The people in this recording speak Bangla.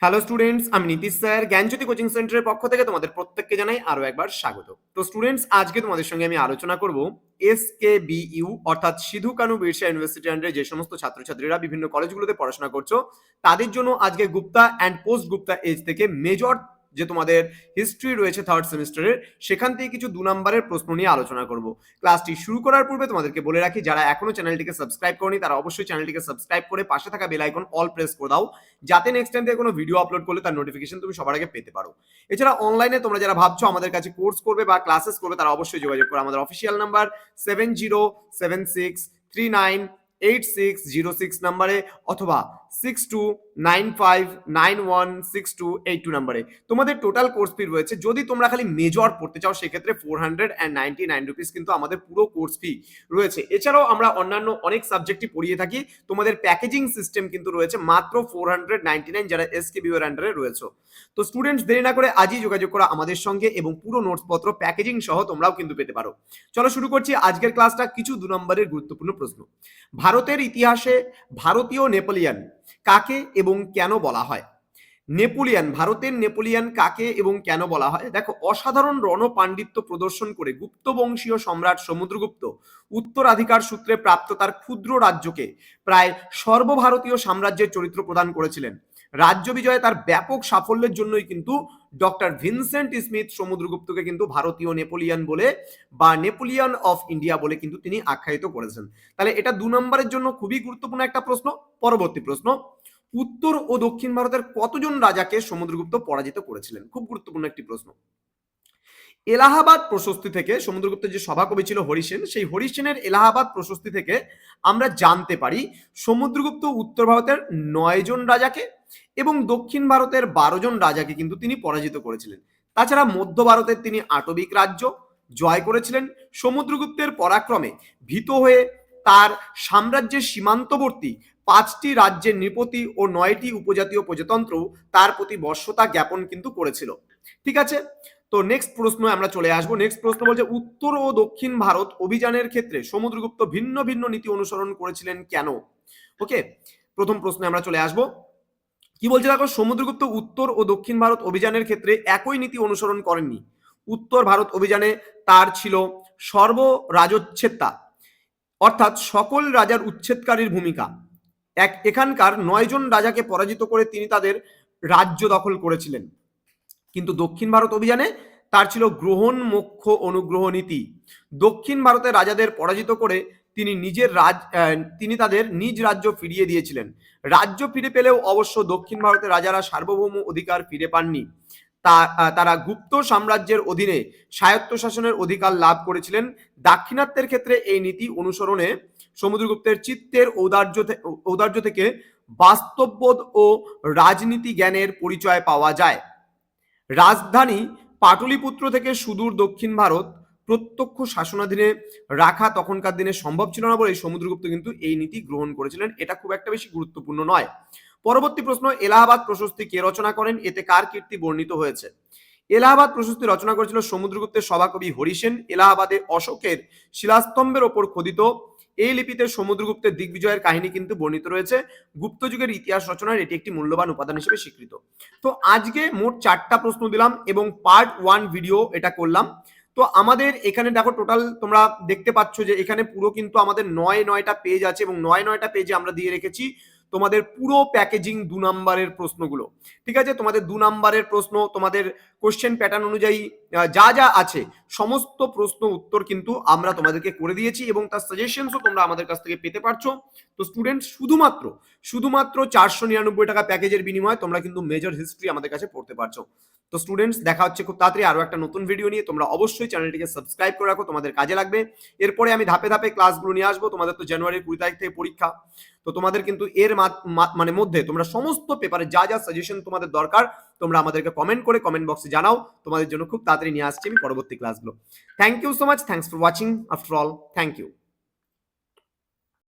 হ্যালো স্টুডেন্টস, আমি নীতিশ স্যার জ্ঞানজ্যোতি কোচিং সেন্টারের পক্ষ থেকে তোমাদের প্রত্যেককে জানাই আরো একবার স্বাগত। তো স্টুডেন্টস, আজকে তোমাদের সঙ্গে আমি আলোচনা করব এসকেবিইউ অর্থাৎ সিধু কানু বিরসা ইউনিভার্সিটি আন্ডারে যে সমস্ত ছাত্রছাত্রীরা বিভিন্ন কলেজগুলোতে পড়াশোনা করছো তাদের জন্য আজকে Gupta and post Gupta age থেকে মেজর যে তোমাদের হিস্ট্রি রয়েছে থার্ড সেমিস্টারের, সেখান থেকে কিছু 2 নম্বরের প্রশ্ন নিয়ে আলোচনা করব। ক্লাসটি শুরু করার পূর্বে তোমাদেরকে বলে রাখি, যারা এখনো চ্যানেলটিকে সাবস্ক্রাইব করনি তারা অবশ্যই চ্যানেলটিকে সাবস্ক্রাইব করে পাশে থাকা বেল আইকন অল প্রেস করে দাও, যাতে নেক্সট টাইম থেকে কোনো ভিডিও আপলোড করলে তার নোটিফিকেশন তুমি সবার আগে পেতে পারো। এছাড়া অনলাইনে তোমরা যারা ভাবছো আমাদের কাছে কোর্স করবে বা ক্লাসেস করবে তারা অবশ্যই যোগাযোগ করো। আমাদের অফিসিয়াল নাম্বার 7076398606 নাম্বারে অথবা 6295916282 নাম্বারে। তোমাদের টোটাল কোর্স ফি রয়েছে, যদি তোমরা খালি মেজর পড়তে চাও সেক্ষেত্রে 499 রুপিস কিন্তু আমাদের পুরো কোর্স ফি রয়েছে। এছাড়াও আমরা অন্যান্য অনেক সাবজেক্টই পড়িয়ে থাকি। তোমাদের প্যাকেজিং সিস্টেম কিন্তু রয়েছে মাত্র 499 যারা এসকেবিইউ এর আন্ডারে রয়েছে। তো স্টুডেন্টস, দেরি না করে আজই যোগাযোগ করো আমাদের সঙ্গে এবং পুরো নোটস পত্র প্যাকেজিং সহ তোমরাও কিন্তু পেতে পারো। চলো শুরু করছি আজকের ক্লাসটা। কিছু 2 নম্বরের গুরুত্বপূর্ণ প্রশ্ন। ভারতের ইতিহাসে ভারতীয় নেপোলিয়ান কাকে এবং কেন বলা হয়? নেপোলিয়ান, ভারতের নেপোলিয়ান কাকে এবং কেন বলা হয়? দেখো, অসাধারণ রণপাণ্ডিত্য প্রদর্শন করে গুপ্ত বংশীয় সম্রাট সমুদ্রগুপ্ত উত্তরাধিকার সূত্রে প্রাপ্ত তার ক্ষুদ্র রাজ্যকে প্রায় সর্বভারতীয় সাম্রাজ্যের চরিত্র প্রদান করেছিলেন। রাজ্য বিজয়ে তার ব্যাপক সাফল্যের জন্যই কিন্তু ডক্টর ভিনসেন্ট স্মিথ সমুদ্রগুপ্তকে কিন্তু ভারতীয় নেপোলিয়ান বলে বা নেপোলিয়ান অফ ইন্ডিয়া বলে কিন্তু তিনি আখ্যায়িত করেছেন। তাহলে এটা 2 নম্বরের জন্য খুবই গুরুত্বপূর্ণ একটা প্রশ্ন। পরবর্তী প্রশ্ন, উত্তর ও দক্ষিণ ভারতের কতজন রাজাকে সমুদ্রগুপ্ত পরাজিত করেছিলেন? খুব গুরুত্বপূর্ণ একটি প্রশ্ন। এলাহাবাদ প্রশস্তি থেকে, সমুদ্রগুপ্তের যে সভাকবি ছিল হরিসেন, সেই হরিসেনের এলাহাবাদ প্রশস্তি থেকে আমরা জানতে পারি সমুদ্রগুপ্ত উত্তর ভারতের 9 জন রাজাকে এবং দক্ষিণ ভারতের 12 জন রাজাকে কিন্তু তিনি পরাজিত করেছিলেন। তাছাড়া মধ্য ভারতের তিনি আটবিক রাজ্য জয় করেছিলেন। সমুদ্রগুপ্তের পরাক্রমে ভীত হয়ে তার সাম্রাজ্যের সীমান্তবর্তী 5টি রাজ্যের নৃপতি ও 9টি উপজাতীয় প্রজাতন্ত্র তার প্রতি বশ্যতা জ্ঞাপন কিন্তু করেছিল। ঠিক আছে, তো নেক্সট প্রশ্ন আমরা চলে আসবো। নেক্সট প্রশ্ন বলছে, উত্তর ও দক্ষিণ ভারত অভিযানের ক্ষেত্রে সমুদ্রগুপ্ত ভিন্ন ভিন্ন নীতি অনুসরণ করেছিলেন কেন? ওকে, প্রথম প্রশ্নে আমরা চলে আসবো। কি বলছে দেখো, সমুদ্রগুপ্ত উত্তর ও দক্ষিণ ভারত অভিযানের ক্ষেত্রে একই নীতি অনুসরণ করেননি। উত্তর ভারত অভিযানে তার ছিল সর্বরাজোচ্ছেদতা, অর্থাৎ সকল রাজার উচ্ছেদকারীর ভূমিকা। এখানকার 9 জন রাজাকে পরাজিত করে তিনি তাদের রাজ্য দখল করেছিলেন। কিন্তু দক্ষিণ ভারত অভিযানে তার ছিল গ্রহণ মোক্ষ অনুগ্রহ নীতি। দক্ষিণ ভারতের রাজাদের পরাজিত করে তিনি তাদের নিজ রাজ্য ফিরিয়ে দিয়েছিলেন। রাজ্য ফিরে পেলেও অবশ্য দক্ষিণ ভারতের রাজারা সার্বভৌম অধিকার ফিরে পাননি। তারা গুপ্ত সাম্রাজ্যের অধীনে স্বায়ত্তশাসনের অধিকার লাভ করেছিলেন। দাক্ষিণাত্যের ক্ষেত্রে এই নীতি অনুসরণে সমুদ্রগুপ্তের চিত্তের ঔদার্য থেকে বাস্তববোধ ও রাজনীতি জ্ঞানের পরিচয় পাওয়া যায়। রাজধানী পাটলিপুত্র থেকে সুদূর দক্ষিণ ভারত প্রত্যক্ষ শাসনাধীনে রাখা তখনকার দিনে সম্ভব ছিল না বলে সমুদ্রগুপ্ত কিন্তু এই নীতি গ্রহণ করেছিলেন। এটা খুব একটা বেশি গুরুত্বপূর্ণ নয়। পরবর্তী প্রশ্ন, এলাহাবাদ প্রশস্তি কে রচনা করেন? এতে কার কীর্তি বর্ণিত হয়েছে? এলাহাবাদ প্রশস্তি রচনা করেছিল সমুদ্রগুপ্তের সভাকবি হরিসেন। এলাহাবাদে অশোকের শিলাস্তম্ভের ওপর খোদিত এই লিপিতে সমুদ্রগুপ্তের দিগ্বিজয়ের কাহিনী কিন্তু বর্ণিত রয়েছে। গুপ্ত যুগের ইতিহাস রচনার এটি একটি মূল্যবান উপাদান হিসেবে স্বীকৃত। তো আজকে মোট 4টা প্রশ্ন দিলাম এবং পার্ট 1 ভিডিও এটা করলাম। তো আমাদের এখানে দেখো, টোটাল তোমরা দেখতে পাচ্ছ যে এখানে পুরো কিন্তু আমাদের 9টা পেজ আছে এবং 9টা পেজে আমরা দিয়ে রেখেছি তোমাদের পুরো প্যাকেজিং 2 নম্বরের প্রশ্নগুলো। ঠিক আছে, তোমাদের 2 নম্বরের প্রশ্ন, তোমাদের কোশ্চেন প্যাটার্ন অনুযায়ী যা যা আছে সমস্ত প্রশ্ন উত্তর কিন্তু আমরা তোমাদেরকে করে দিয়েছি এবং তার সাজেশনসও তোমরা আমাদের কাছ থেকে পেতে পারছো। তো স্টুডেন্ট, শুধুমাত্র 499 টাকা প্যাকেজের বিনিময়ে তোমরা কিন্তু মেজর হিস্ট্রি আমাদের কাছে পড়তে পারছো। তো স্টুডেন্টস, দেখা হচ্ছে খুব তাড়াতাড়ি আরো একটা নতুন ভিডিও নিয়ে। তোমরা অবশ্যই চ্যানেলটিকে সাবস্ক্রাইব করে রাখো, তোমাদের কাজে লাগবে। এরপরে আমি ধাপে ধাপে ক্লাসগুলো নিয়ে আসবো। তোমাদের তো জানুয়ারির 20 তারিখ থেকে পরীক্ষা, তো তোমাদের কিন্তু এর মানে মধ্যে তোমরা সমস্ত পেপারে যা যা সাজেশন তোমাদের দরকার তোমরা আমাদেরকে কমেন্ট করে কমেন্ট বক্সে জানাও। তোমাদের জন্য খুব তাড়াতাড়ি নিয়ে আসছি আমি পরবর্তী ক্লাসগুলো। Thank you so much, thanks for watching. After all, thank you.